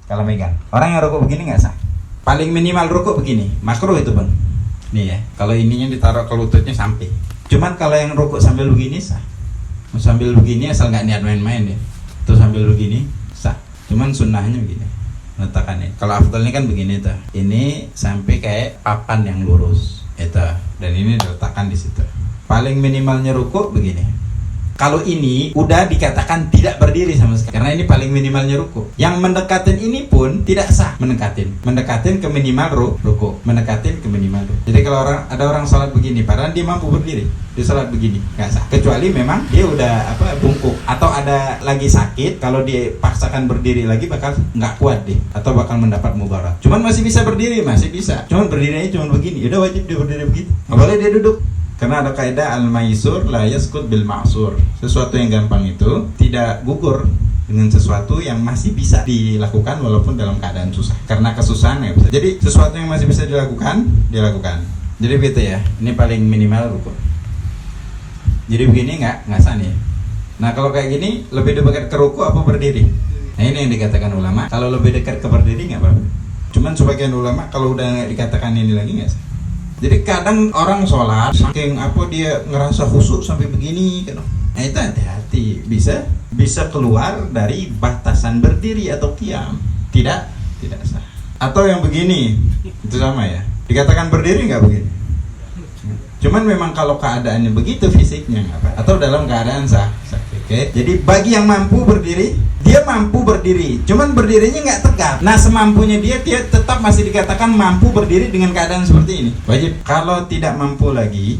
kalau megang. Orang yang rukuk begini nggak sah. Paling minimal rukuk begini, makruh itu bang. Nih ya, kalau ininya ditaruh ke lututnya sampai. Cuman kalau yang rukuk sambil begini sah. Sambil begini asal nggak niat main-main ya. Tuh sambil begini sah. Cuman sunnahnya begini, letakkannya. Kalau afdalnya kan begini tuh. Ini sampai kayak papan yang lurus. Itu. Dan ini diletakkan di situ. Paling minimalnya rukuk begini. Kalau ini udah dikatakan tidak berdiri sama sekali, karena ini paling minimalnya ruku. Yang mendekatin ini pun tidak sah. Mendekatin ke minimal ruku, mendekatin ke minimal ruku. Jadi kalau ada orang salat begini, padahal dia mampu berdiri, dia salat begini, nggak sah. Kecuali memang dia udah bungkuk atau ada lagi sakit. Kalau dia paksakan berdiri lagi bakal nggak kuat deh, atau bakal mendapat mudarat. Cuman masih bisa berdiri, masih bisa. Cuman berdirinya cuma begini, udah wajib dia berdiri begitu. Nggak boleh dia duduk. Karena ada kaidah al-maisur la yaskut bil ma'sur. Sesuatu yang gampang itu tidak gugur dengan sesuatu yang masih bisa dilakukan walaupun dalam keadaan susah. Karena kesusahan ya bisa. Jadi sesuatu yang masih bisa dilakukan. Jadi gitu ya. Ini paling minimal rukun. Jadi begini nggak sah nih. Nah kalau kayak gini lebih dekat ke ruku apa berdiri? Nah ini yang dikatakan ulama. Kalau lebih dekat ke berdiri nggak apa-apa. Cuman sebagian ulama kalau udah dikatakan ini lagi nggak sah. Jadi kadang orang sholat saking dia ngerasa khusyuk sampai begini kan. Nah itu hati-hati, bisa keluar dari batasan berdiri atau qiyam. Tidak sah. Atau yang begini, itu sama ya. Dikatakan berdiri nggak begini. Cuman memang kalau keadaannya begitu fisiknya nggak apa. Atau dalam keadaan sah. Oke. Jadi bagi yang mampu berdiri, dia mampu berdiri. Cuman berdirinya nggak tegak. Nah semampunya dia tetap masih dikatakan mampu berdiri dengan keadaan seperti ini. Wajib. Kalau tidak mampu lagi,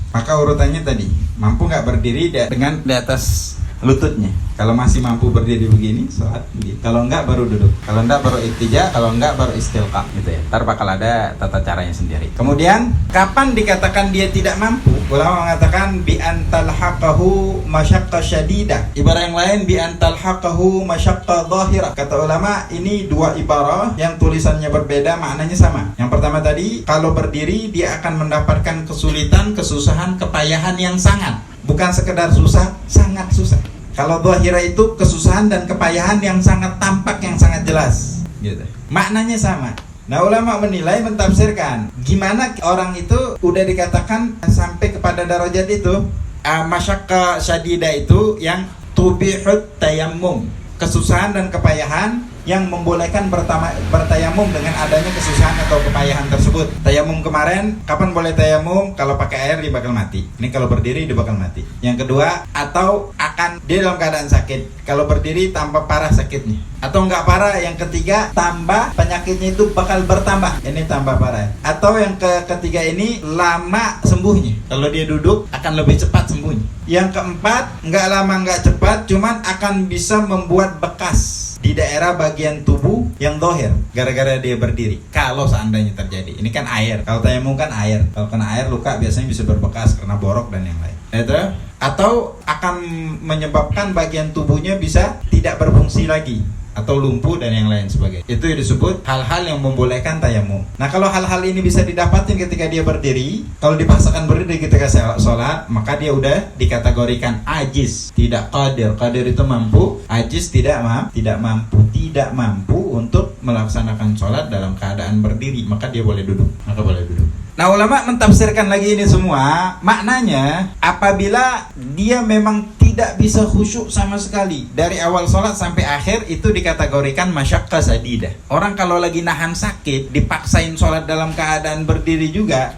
maka urutannya tadi mampu nggak berdiri dengan di atas lututnya. Kalau masih mampu berdiri begini, sholat begini. Kalau enggak baru duduk. Kalau enggak baru iktija. Kalau enggak baru istilqa gitu ya. Ntar bakal ada tata caranya sendiri. Kemudian kapan dikatakan dia tidak mampu? Ulama mengatakan bi antalhaqahu masyaqqa syadidah. Ibarat yang lain bi antalhaqahu masyaqqa dhahirah. Kata ulama ini dua ibarah yang tulisannya berbeda, maknanya sama. Yang pertama tadi kalau berdiri dia akan mendapatkan kesulitan, kesusahan, kepayahan yang sangat. Bukan sekedar susah, sangat susah. Kalau dhahira itu kesusahan dan kepayahan yang sangat tampak, yang sangat jelas gitu. Maknanya sama. Nah ulama menilai, mentafsirkan gimana orang itu udah dikatakan sampai kepada darajat itu masyaqqa syadida itu yang tubihut tayammum, kesusahan dan kepayahan yang membolehkan bertayamum dengan adanya kesusahan atau kepayahan tersebut. Tayamum kemarin, kapan boleh tayamum? Kalau pakai air dia bakal mati. Ini kalau berdiri dia bakal mati. Yang kedua, atau akan dia dalam keadaan sakit. Kalau berdiri tambah parah sakitnya. Atau enggak parah, yang ketiga tambah penyakitnya itu bakal bertambah. Ini tambah parah. Atau yang ketiga ini lama sembuhnya. Kalau dia duduk akan lebih cepat sembuhnya. Yang keempat, enggak lama enggak cepat, cuman akan bisa membuat bekas di daerah bagian tubuh yang zahir gara-gara dia berdiri. Kalau seandainya terjadi, ini kan air. Kalau tayamum kan air. Kalau kena air luka biasanya bisa berbekas karena borok dan yang lain. Itu atau akan menyebabkan bagian tubuhnya bisa tidak berfungsi lagi atau lumpuh dan yang lain sebagainya. Itu disebut hal-hal yang membolehkan tayamum. Nah kalau hal-hal ini bisa didapatin ketika dia berdiri, kalau dipaksakan berdiri ketika sholat, maka dia udah dikategorikan ajiz, tidak qadir. Qadir itu mampu, ajiz tidak mampu untuk melaksanakan sholat dalam keadaan berdiri, maka dia boleh duduk. Nah ulama mentafsirkan lagi ini semua. Maknanya apabila dia memang tidak bisa khusyuk sama sekali dari awal sholat sampai akhir, itu dikategorikan masyaqqa sadidah. Orang kalau lagi nahan sakit dipaksain sholat dalam keadaan berdiri juga,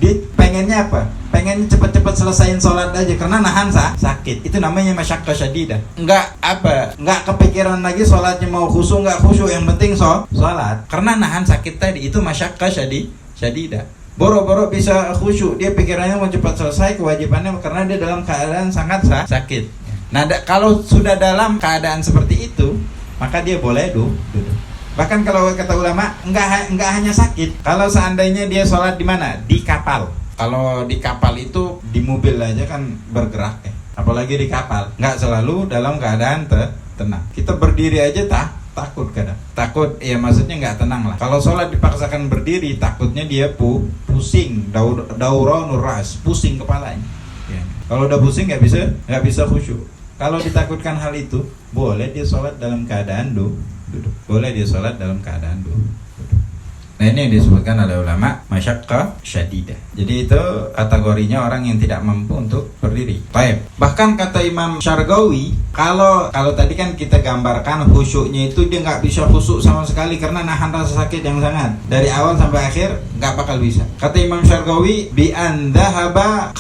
dia pengennya apa? Pengen cepet-cepet selesaiin sholat aja karena nahan sakit. Itu namanya masyaqqa sadidah. Enggak kepikiran lagi sholatnya mau khusyuk enggak khusyuk, yang penting sholat. Karena nahan sakit tadi itu masyaqqa sadidah. Boro-boro bisa khusyuk, dia pikirannya mau cepat selesai kewajibannya karena dia dalam keadaan sangat sakit. Nah kalau sudah dalam keadaan seperti itu, maka dia boleh duduk. Bahkan kalau kata ulama enggak hanya sakit. Kalau seandainya dia sholat di mana? Di kapal. Kalau di kapal itu di mobil aja kan bergerak ya. Apalagi di kapal, enggak selalu dalam keadaan tenang. Kita berdiri aja takut kadang. Takut ya maksudnya nggak tenang lah. Kalau sholat dipaksakan berdiri, takutnya dia pusing, dauranur ras, pusing kepalanya. Ya. Kalau udah pusing nggak bisa khusyuk. Kalau ditakutkan hal itu, boleh dia sholat dalam keadaan duduk. duduk. Boleh dia sholat dalam keadaan duduk. Nah ini yang disebutkan oleh ulama masyaqqah syadidah. Jadi itu kategorinya orang yang tidak mampu untuk berdiri. Baik. Bahkan kata Imam Syargawi, kalau tadi kan kita gambarkan khusyuknya itu dia nggak bisa khusyuk sama sekali karena nahan rasa sakit yang sangat dari awal sampai akhir nggak bakal bisa. Kata Imam Syargawi, bi andahaba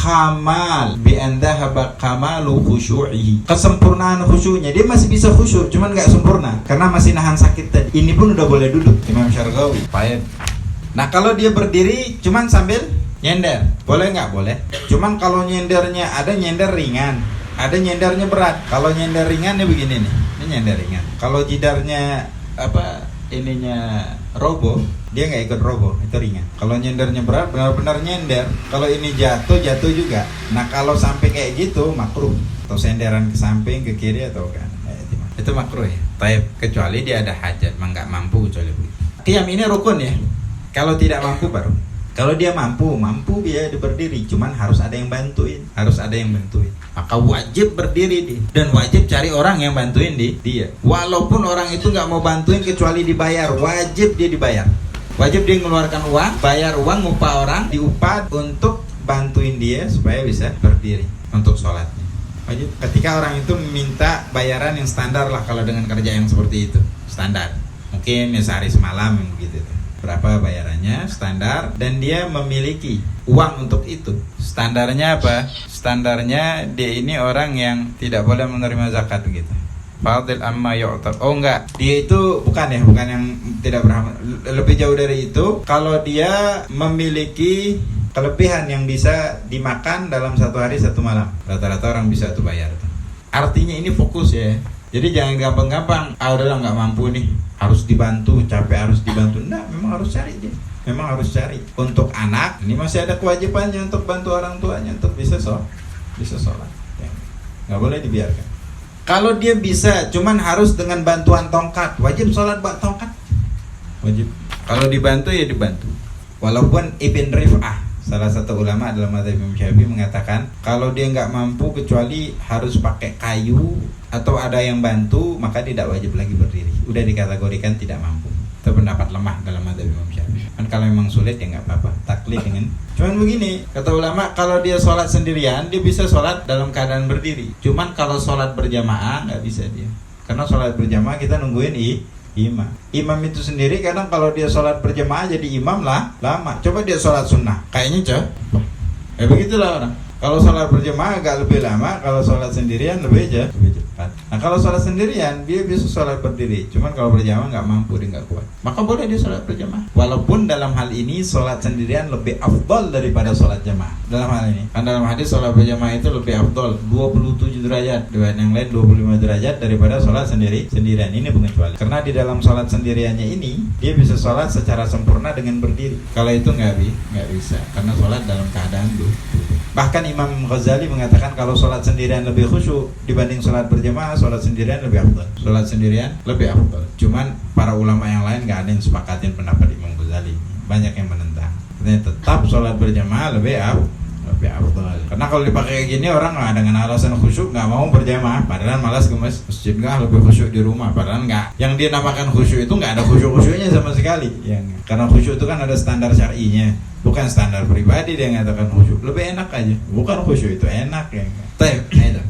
kamalu khusyu'ihi. Kesempurnaan khusyuknya, dia masih bisa khusyuk, cuman nggak sempurna karena masih nahan sakit tadi. Ini pun udah boleh duduk, Imam Syargawi. Baik. Nah kalau dia berdiri cuman sambil nyender, boleh nggak? Boleh. Cuman kalau nyendernya ada nyender ringan, ada nyendernya berat. Kalau nyender ringan ya begini nih, ini nyender ringan. Kalau jidarnya ininya roboh, dia nggak ikut roboh, itu ringan. Kalau nyendernya berat, benar-benar nyender. Kalau ini jatuh juga. Nah kalau sampai kayak gitu makruh, atau senderan ke samping, ke kiri atau kan, itu makruh ya. Taib, kecuali dia ada hajat, nggak mampu kecuali begitu. Qiyam ini rukun ya. Kalau tidak mampu baru. Kalau dia mampu dia berdiri, cuman harus ada yang bantuin, Maka wajib berdiri dia, dan wajib cari orang yang bantuin dia. Walaupun orang itu nggak mau bantuin kecuali dibayar, wajib dia dibayar. Wajib dia mengeluarkan uang, bayar uang, upah orang, diupah untuk bantuin dia supaya bisa berdiri untuk sholatnya. Wajib. Ketika orang itu meminta bayaran yang standar lah, kalau dengan kerja yang seperti itu standar, mungkin ya sehari semalam yang begitu. Berapa bayarannya standar, dan dia memiliki uang untuk itu. Standarnya apa? Standarnya dia ini orang yang tidak boleh menerima zakat begitu. Fadil amma yu'tab. Oh enggak, dia itu bukan yang tidak berhak. Lebih jauh dari itu, kalau dia memiliki kelebihan yang bisa dimakan dalam satu hari satu malam, rata-rata orang bisa tuh bayar tuh. Artinya ini fokus ya. Jadi jangan gampang-gampang, udahlah nggak mampu nih, harus dibantu, capek harus dibantu. Enggak, memang harus cari dia. Memang harus cari. Untuk anak, ini masih ada kewajibannya untuk bantu orang tuanya untuk bisa sholat. Ya. Nggak boleh dibiarkan. Kalau dia bisa, cuman harus dengan bantuan tongkat, wajib sholat buat tongkat. Wajib. Kalau dibantu ya dibantu. Walaupun Ibn Rif'ah, salah satu ulama dalam mazhab Imam Syafi'i, mengatakan kalau dia nggak mampu kecuali harus pakai kayu atau ada yang bantu, maka tidak wajib lagi berdiri. Udah dikategorikan tidak mampu. Itu pendapat lemah dalam mazhab Imam Syafi'i. Kan kalau memang sulit ya nggak apa-apa, taklid dengan. Cuman begini, kata ulama, kalau dia sholat sendirian, dia bisa sholat dalam keadaan berdiri. Cuman kalau sholat berjamaah nggak bisa dia. Karena sholat berjamaah kita nungguin imam. Imam itu sendiri kadang kalau dia sholat berjamaah jadi imam lah lama. Coba dia sholat sunnah, kayaknya begitulah orang. Kalau sholat berjamaah agak lebih lama, kalau sholat sendirian lebih cepat. Nah kalau sholat sendirian dia bisa sholat berdiri, cuman kalau berjamaah nggak mampu, dia nggak kuat, maka boleh dia sholat berjamaah. Walaupun dalam hal ini sholat sendirian lebih afdol daripada sholat jamaah. Dalam hal ini, kan dalam hadis sholat berjamaah itu lebih afdol, 27 derajat, riwayat yang lain 25 derajat daripada sholat sendirian. Ini pengecualian. Karena di dalam sholat sendiriannya ini dia bisa sholat secara sempurna dengan berdiri. Kalau itu nggak bisa, karena sholat dalam keadaan duduk. Bahkan Imam Ghazali mengatakan kalau sholat sendirian lebih khusyuk dibanding sholat berjamaah, sholat sendirian lebih afdal. Cuman para ulama yang lain nggak ada yang sepakatin pendapat Imam Ghazali. Banyak yang menentang. Artinya tetap sholat berjamaah lebih afdal. Karena kalau dipakai kayak gini orang dengan alasan khusyuk nggak mau berjamaah, padahal malas ke masjid, nggak, lebih khusyuk di rumah. Padahal nggak. Yang dia namakan khusyuk itu nggak ada khusyuk-khusyuknya sama sekali. Karena khusyuk itu kan ada standar syar'inya. Bukan standar pribadi dia mengatakan khusyuk. Lebih enak aja. Bukan khusyuk itu enak ya. Itu.